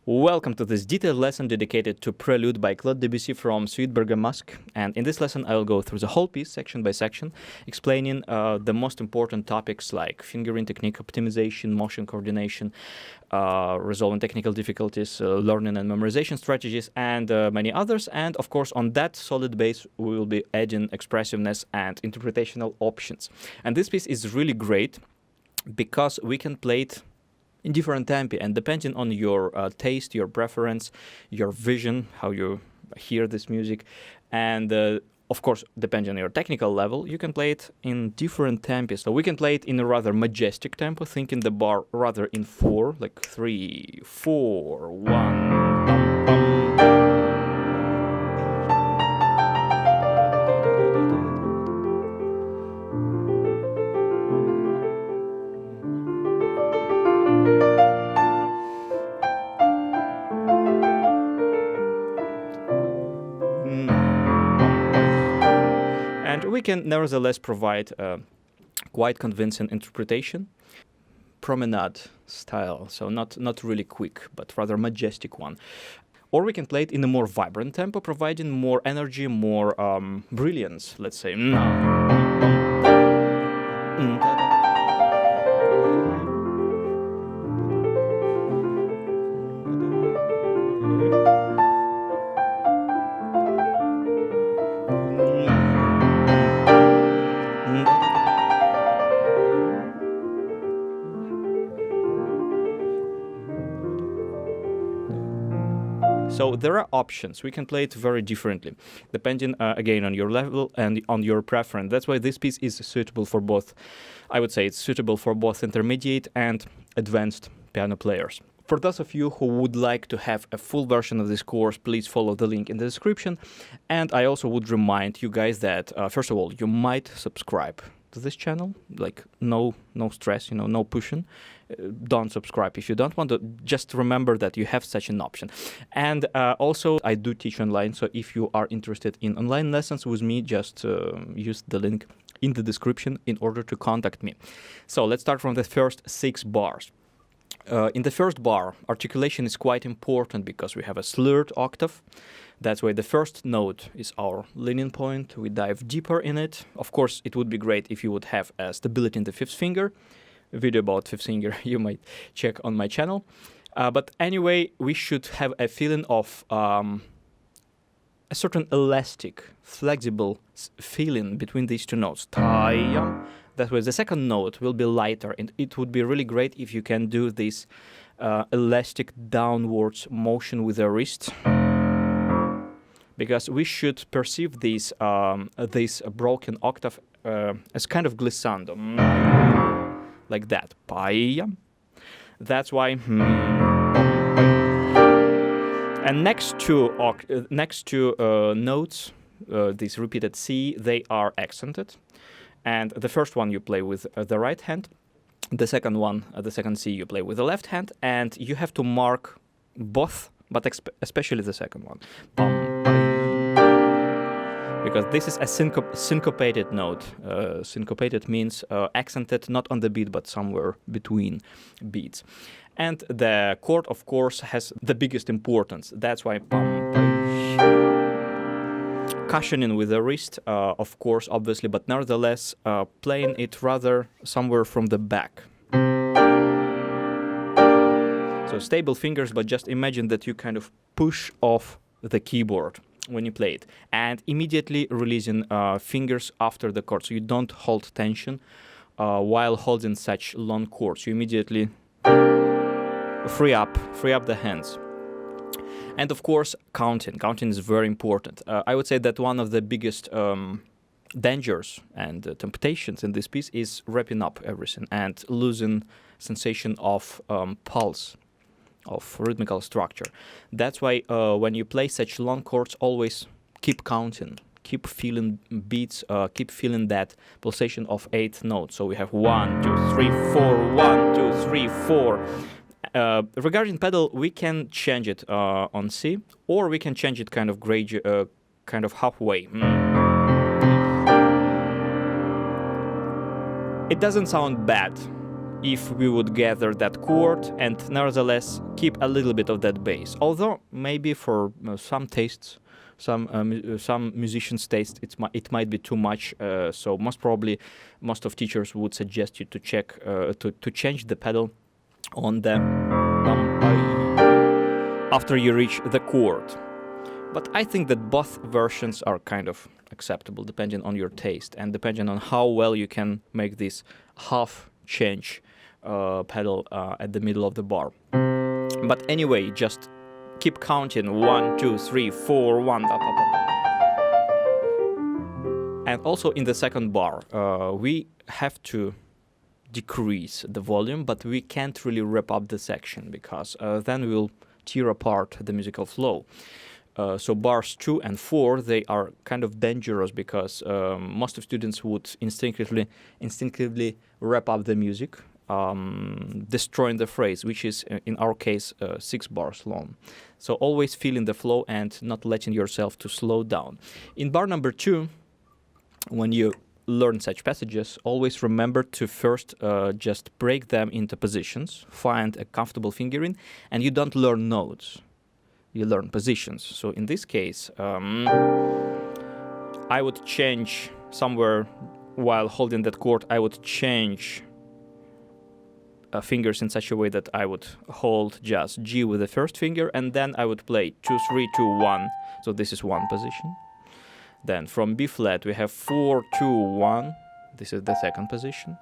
Welcome to this detailed lesson dedicated to Prelude by Claude Debussy from Suite Bergamasque. And in this lesson, I will go through the whole piece, section by section, explaining the most important topics like fingering technique optimization, motion coordination, resolving technical difficulties, learning and memorization strategies, and many others. And of course, on that solid base, we will be adding expressiveness and interpretational options. And this piece is really great because we can play it in different tempi, and depending on your taste, your preference, your vision, how you hear this music, and of course, depending on your technical level, you can play it in different tempos. So we can play it in a rather majestic tempo, thinking the bar rather in 4, like 3, 4, 1, bum, bum. And we can nevertheless provide a quite convincing interpretation, promenade style, so not really quick, but rather majestic one. Or we can play it in a more vibrant tempo, providing more energy, more brilliance, let's say. So there are options. We can play it very differently, depending, again, on your level and on your preference. That's why this piece is suitable for both. I would say it's suitable for both intermediate and advanced piano players. For those of you who would like to have a full version of this course, please follow the link in the description. And I also would remind you guys that, first of all, you might subscribe to this channel, like no stress, no pushing. Don't subscribe if you don't want to. Just remember that you have such an option. And also, I do teach online, so if you are interested in online lessons with me, just use the link in the description in order to contact me. So let's start from the first 6 bars. In the first bar, articulation is quite important because we have a slurred octave. That's why the first note is our leaning point. We dive deeper in it. Of course, it would be great if you would have stability in the 5th finger. A video about 5th finger you might check on my channel. But anyway, we should have a feeling of a certain elastic, flexible feeling between these 2 notes. That way, the second note will be lighter, and it would be really great if you can do this elastic downwards motion with the wrist, because we should perceive this broken octave as kind of glissando, like that. That's why. And next two notes, these repeated C, they are accented. And the first one you play with the right hand, the second one, the second C, you play with the left hand, and you have to mark both, but especially the second one. Because this is a syncopated note. Syncopated means accented not on the beat, but somewhere between beats. And the chord, of course, has the biggest importance. That's why cushioning with the wrist, of course, obviously, but nevertheless, playing it rather somewhere from the back. So stable fingers, but just imagine that you kind of push off the keyboard when you play it, and immediately releasing fingers after the chord. So you don't hold tension while holding such long chords. You immediately free up the hands. And of course, counting. Counting is very important. I would say that one of the biggest dangers and temptations in this piece is wrapping up everything and losing sensation of pulse, of rhythmical structure. That's why when you play such long chords, always keep counting, keep feeling beats, keep feeling that pulsation of 8 notes. So we have 1, 2, 3, 4, 1, 2, 3, 4. Regarding pedal, we can change it on C, or we can change it kind of halfway. It doesn't sound bad if we would gather that chord and nevertheless keep a little bit of that bass. Although maybe for some tastes, some musicians' taste, it might be too much. So most probably, most of teachers would suggest you to check to change the pedal on the after you reach the chord. But I think that both versions are kind of acceptable depending on your taste and depending on how well you can make this half change pedal at the middle of the bar. But anyway, just keep counting 1, 2, 3, 4, 1, up, up, up. And also in the second bar, we have to decrease the volume, but we can't really wrap up the section because then we'll tear apart the musical flow. So bars 2 and 4, they are kind of dangerous because most of students would instinctively wrap up the music, destroying the phrase, which is in our case 6 bars long. So always feeling the flow and not letting yourself to slow down. In bar number 2, when you learn such passages, always remember to first just break them into positions, find a comfortable fingering, and you don't learn notes. You learn positions. So in this case, I would change somewhere while holding that chord, I would change fingers in such a way that I would hold just G with the first finger, and then I would play 2, 3, 2, 1. So this is one position. Then from B flat, we have 4, 2, 1. This is the second position.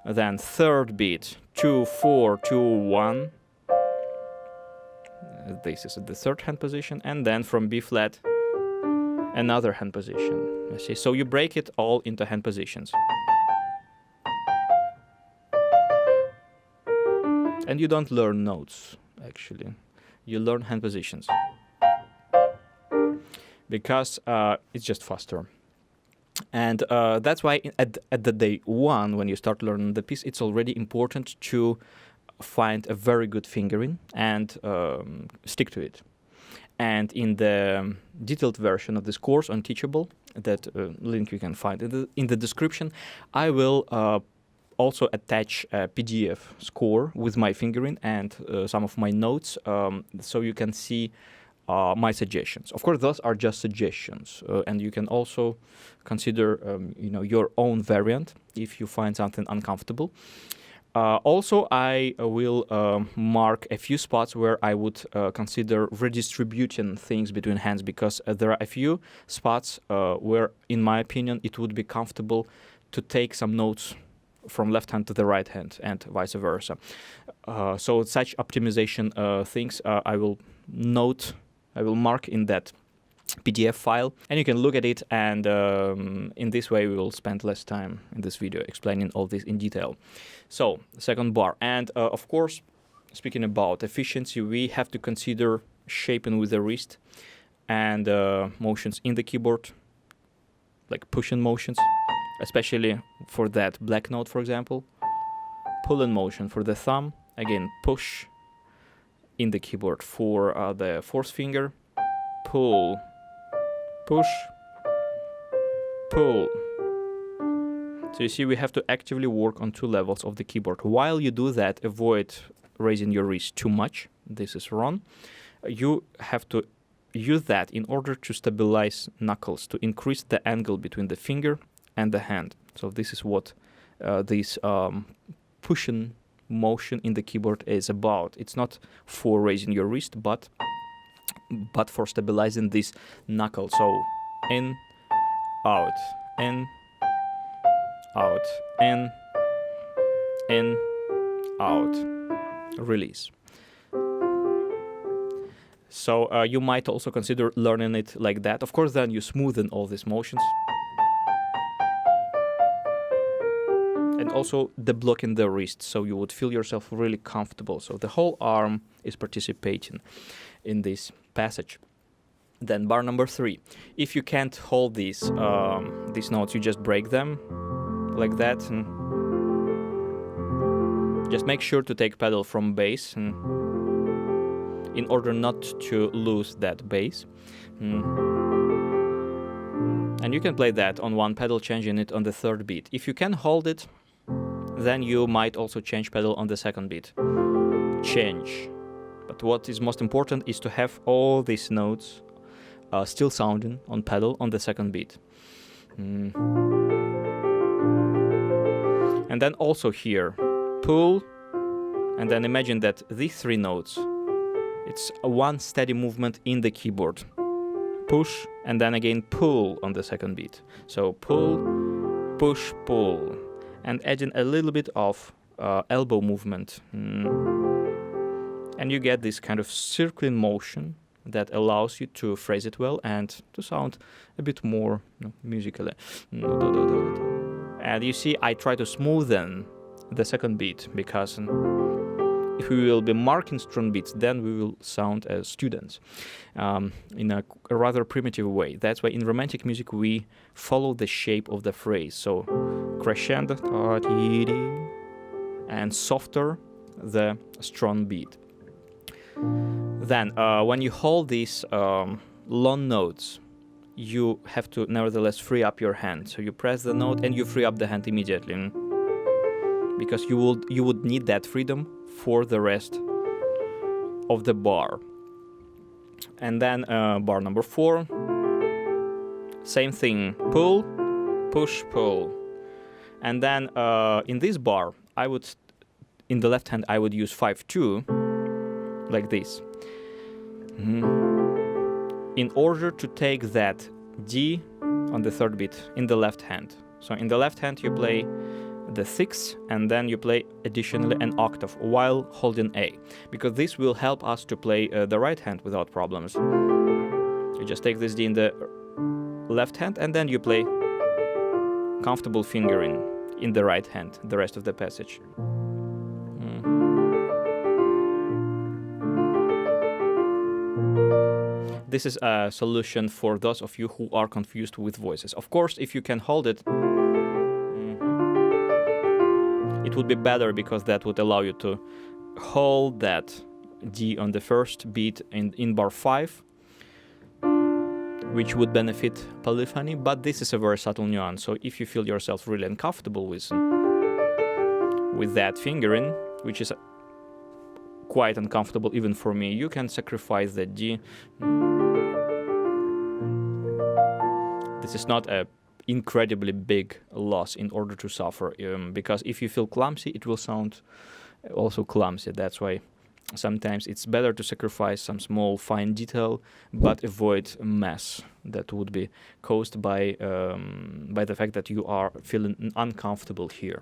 Then third beat, 2, 4, 2, 1. This is the third hand position, and then from B flat, another hand position. You see, so you break it all into hand positions, and you don't learn notes. Actually, you learn hand positions because it's just faster. And that's why at the day 1, when you start learning the piece, it's already important to find a very good fingering and stick to it. And in the detailed version of this course on Teachable, that link you can find in the description, I will also attach a PDF score with my fingering and some of my notes, so you can see my suggestions. Of course, those are just suggestions, and you can also consider your own variant if you find something uncomfortable. Also, I will mark a few spots where I would consider redistributing things between hands, because there are a few spots where, in my opinion, it would be comfortable to take some notes from left hand to the right hand and vice versa. So such optimization things I will mark in that PDF file, and you can look at it, and in this way we will spend less time in this video explaining all this in detail. So, second bar, and of course, speaking about efficiency, we have to consider shaping with the wrist and motions in the keyboard, like pushing motions, especially for that black note, for example. Pulling motion for the thumb, again push in the keyboard for the fourth finger, pull, push, pull. So you see, we have to actively work on 2 levels of the keyboard. While you do that, avoid raising your wrist too much. This is wrong. You have to use that in order to stabilize knuckles, to increase the angle between the finger and the hand. So this is what this pushing motion in the keyboard is about. It's not for raising your wrist, but for stabilizing this knuckle. So in, out, in, out, in, out, release. So you might also consider learning it like that. Of course, then you smoothen all these motions. And also deblocking the wrist, so you would feel yourself really comfortable. So the whole arm is participating in this passage. Then bar number 3. If you can't hold these notes, you just break them like that. And just make sure to take pedal from bass in order not to lose that bass. And you can play that on one pedal, changing it on the third beat. If you can hold it, then you might also change pedal on the second beat. Change. But what is most important is to have all these notes still sounding on pedal on the second beat. And then also here, pull, and then imagine that these three notes, it's one steady movement in the keyboard. Push, and then again pull on the second beat. So pull, push, pull, and adding a little bit of elbow movement. And you get this kind of circling motion that allows you to phrase it well and to sound a bit more musically. And you see, I try to smoothen the second beat, because if we will be marking strong beats, then we will sound as students in a rather primitive way. That's why in romantic music we follow the shape of the phrase. So crescendo and softer the strong beat. Then when you hold these long notes, you have to nevertheless free up your hand. So you press the note and you free up the hand immediately, because you would need that freedom for the rest of the bar. And then bar number 4, same thing, pull, push, pull. And then in this bar, in the left hand, I would use 5-2, like this, in order to take that D on the third beat in the left hand. So in the left hand you play the 6th, and then you play additionally an octave while holding A, because this will help us to play the right hand without problems. You just take this D in the left hand, and then you play comfortable fingering in the right hand the rest of the passage. This is a solution for those of you who are confused with voices. Of course, if you can hold it, it would be better, because that would allow you to hold that D on the first beat in bar 5, which would benefit polyphony, but this is a very subtle nuance. So if you feel yourself really uncomfortable with that fingering, which is quite uncomfortable even for me, you can sacrifice the D. This is not an incredibly big loss in order to suffer, because if you feel clumsy, it will sound also clumsy. That's why sometimes it's better to sacrifice some small fine detail, but avoid a mess that would be caused by the fact that you are feeling uncomfortable here.